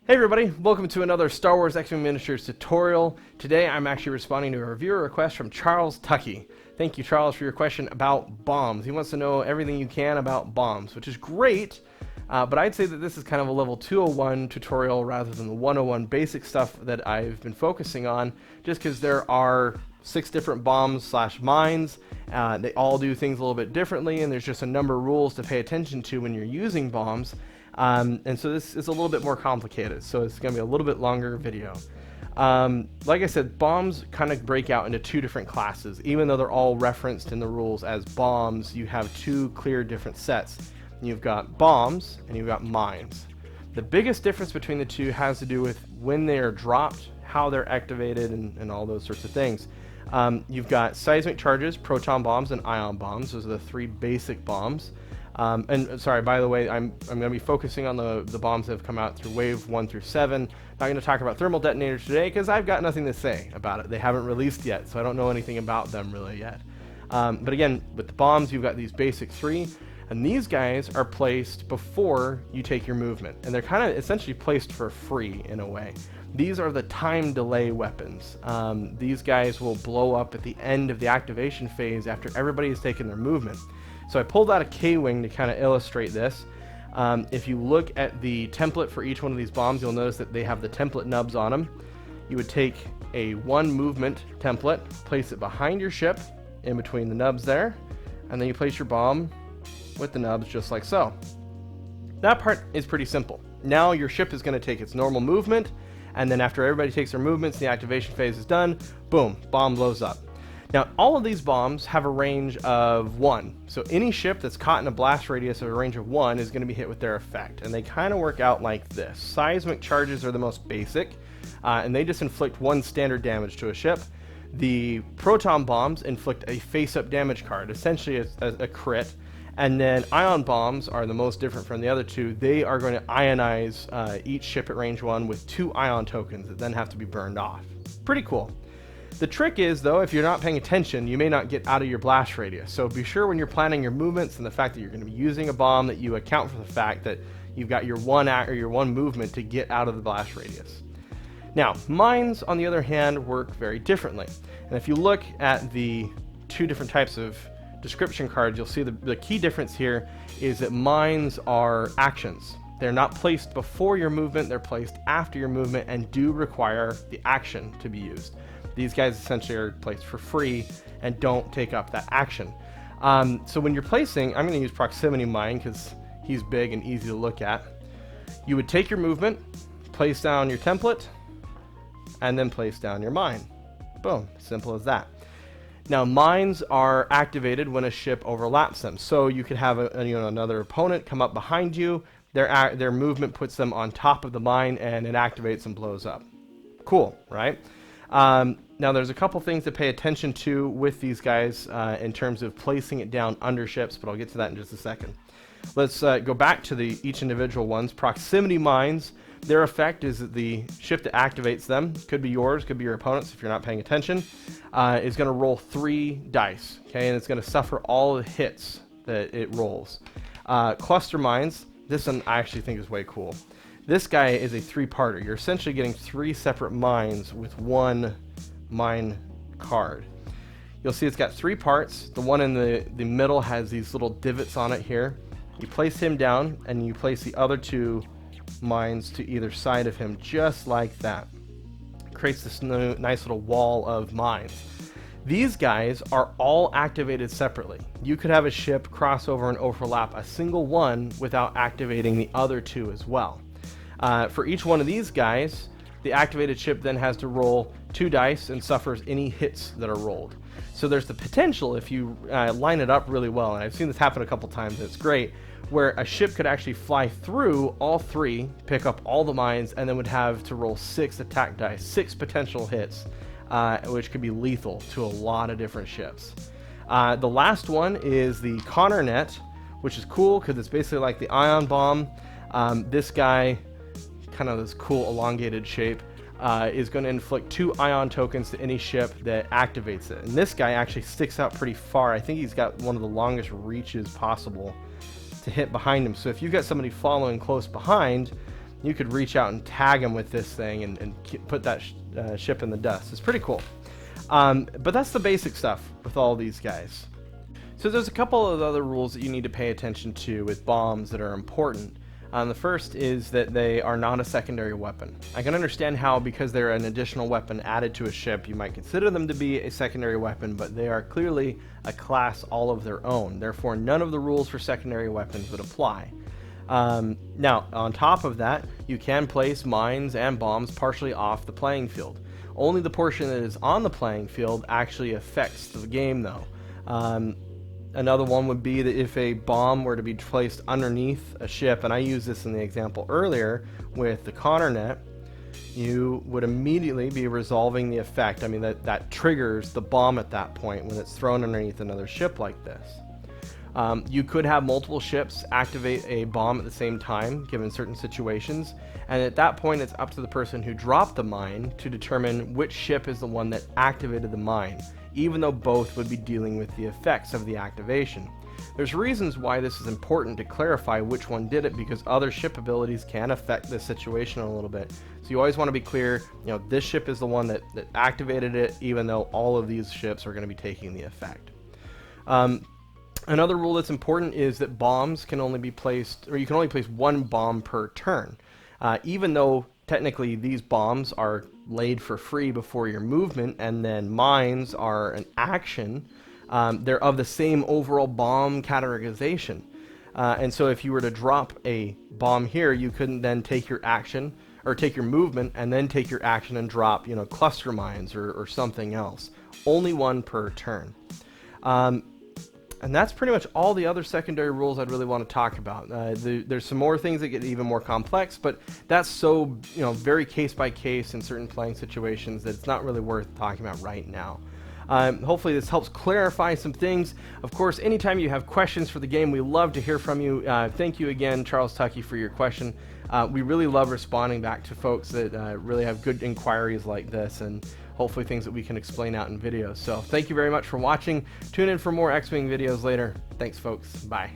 Hey everybody, welcome to another Star Wars X-Wing Miniatures tutorial. Today I'm actually responding to a reviewer request from Charles Tucky. Thank you, Charles, for your question about bombs. He wants to know everything you can about bombs, which is great, but I'd say that this is kind of a level 201 tutorial rather than the 101 basic stuff that I've been focusing on, just because there are 6 different bombs/mines. They all do things a little bit differently, and there's just a number of rules to pay attention to when you're using bombs. And so this is a little bit more complicated, so it's going to be a little bit longer video. Like I said, bombs kind of break out into 2 different classes. Even though they're all referenced in the rules as bombs, you have 2 clear different sets. You've got bombs and you've got mines. The biggest difference between the 2 has to do with when they are dropped, how they're activated, and all those sorts of things. You've got seismic charges, proton bombs, and ion bombs. Those are the 3 basic bombs. And sorry, by the way, I'm going to be focusing on the bombs that have come out through wave 1 through 7. Not going to talk about thermal detonators today because I've got nothing to say about it. They haven't released yet, so I don't know anything about them really yet. But again, with the bombs, you've got these basic 3, and these guys are placed before you take your movement, and they're kind of essentially placed for free in a way. These are the time delay weapons. These guys will blow up at the end of the activation phase after everybody has taken their movement. So I pulled out a K-Wing to kind of illustrate this. If you look at the template for each one of these bombs, you'll notice that they have the template nubs on them. You would take a 1 movement template, place it behind your ship, in between the nubs there, and then you place your bomb with the nubs just like so. That part is pretty simple. Now your ship is going to take its normal movement, and then after everybody takes their movements, the activation phase is done, boom, bomb blows up. Now, all of these bombs have a range of 1. So any ship that's caught in a blast radius of a range of 1 is going to be hit with their effect. And they kind of work out like this. Seismic charges are the most basic, and they just inflict 1 standard damage to a ship. The proton bombs inflict a face-up damage card, essentially a crit. And then ion bombs are the most different from the other 2. They are going to ionize each ship at range 1 with 2 ion tokens that then have to be burned off. Pretty cool. The trick is, though, if you're not paying attention, you may not get out of your blast radius. So be sure when you're planning your movements and the fact that you're going to be using a bomb that you account for the fact that you've got your one movement to get out of the blast radius. Now, mines, on the other hand, work very differently. And if you look at the 2 different types of description cards, you'll see the key difference here is that mines are actions. They're not placed before your movement, they're placed after your movement and do require the action to be used. These guys essentially are placed for free and don't take up that action. So when you're placing, I'm going to use proximity mine because he's big and easy to look at. You would take your movement, place down your template, and then place down your mine. Boom, simple as that. Now, mines are activated when a ship overlaps them. So you could have another opponent come up behind you. Their movement puts them on top of the mine, and it activates and blows up. Cool, right? Now, there's a couple things to pay attention to with these guys in terms of placing it down under ships, but I'll get to that in just a second. Let's go back to each individual ones. Proximity mines, their effect is that the ship that activates them, could be yours, could be your opponent's if you're not paying attention, is going to roll 3 dice, okay, and it's going to suffer all the hits that it rolls. Cluster mines, this one I actually think is way cool. This guy is a 3-parter. You're essentially getting 3 separate mines with 1 mine card. You'll see it's got 3 parts. The one in the middle has these little divots on it here. You place him down, and you place the other 2 mines to either side of him, just like that. It creates this nice little wall of mines. These guys are all activated separately. You could have a ship cross over and overlap a single one without activating the other 2 as well. For each one of these guys, the activated ship then has to roll 2 dice and suffers any hits that are rolled. So there's the potential, if you line it up really well, and I've seen this happen a couple times, and it's great, where a ship could actually fly through all 3, pick up all the mines, and then would have to roll 6 attack dice, 6 potential hits, which could be lethal to a lot of different ships. The last one is the Connor net, which is cool because it's basically like the ion bomb. This guy, kind of this cool elongated shape, is going to inflict 2 ion tokens to any ship that activates it. And this guy actually sticks out pretty far. I think he's got one of the longest reaches possible to hit behind him. So if you've got somebody following close behind, you could reach out and tag them with this thing and put that ship in the dust. It's pretty cool. But that's the basic stuff with all these guys. So there's a couple of other rules that you need to pay attention to with bombs that are important. The first is that they are not a secondary weapon. I can understand how, because they're an additional weapon added to a ship, you might consider them to be a secondary weapon, but they are clearly a class all of their own. Therefore, none of the rules for secondary weapons would apply. Now, on top of that, you can place mines and bombs partially off the playing field. Only the portion that is on the playing field actually affects the game, though. Another one would be that if a bomb were to be placed underneath a ship, and I used this in the example earlier with the Connor net, you would immediately be resolving the effect. I mean, that triggers the bomb at that point when it's thrown underneath another ship like this. You could have multiple ships activate a bomb at the same time, given certain situations, and at that point it's up to the person who dropped the mine to determine which ship is the one that activated the mine, even though both would be dealing with the effects of the activation. There's reasons why this is important to clarify which one did it, because other ship abilities can affect this situation a little bit. So you always want to be clear, this ship is the one that activated it, even though all of these ships are going to be taking the effect. Another rule that's important is that bombs can only be placed, or you can only place one bomb per turn. Even though technically these bombs are laid for free before your movement, and then mines are an action, they're of the same overall bomb categorization. And so if you were to drop a bomb here, you couldn't then take your action, or take your movement, and then take your action and drop, cluster mines or something else. Only one per turn. And that's pretty much all the other secondary rules I'd really want to talk about. There's some more things that get even more complex, but that's so very case by case in certain playing situations that it's not really worth talking about right now. Hopefully this helps clarify some things. Of course, anytime you have questions for the game, we love to hear from you. Thank you again, Charles Tucky, for your question. We really love responding back to folks that really have good inquiries like this, and hopefully things that we can explain out in videos. So thank you very much for watching. Tune in for more X-Wing videos later. Thanks, folks. Bye.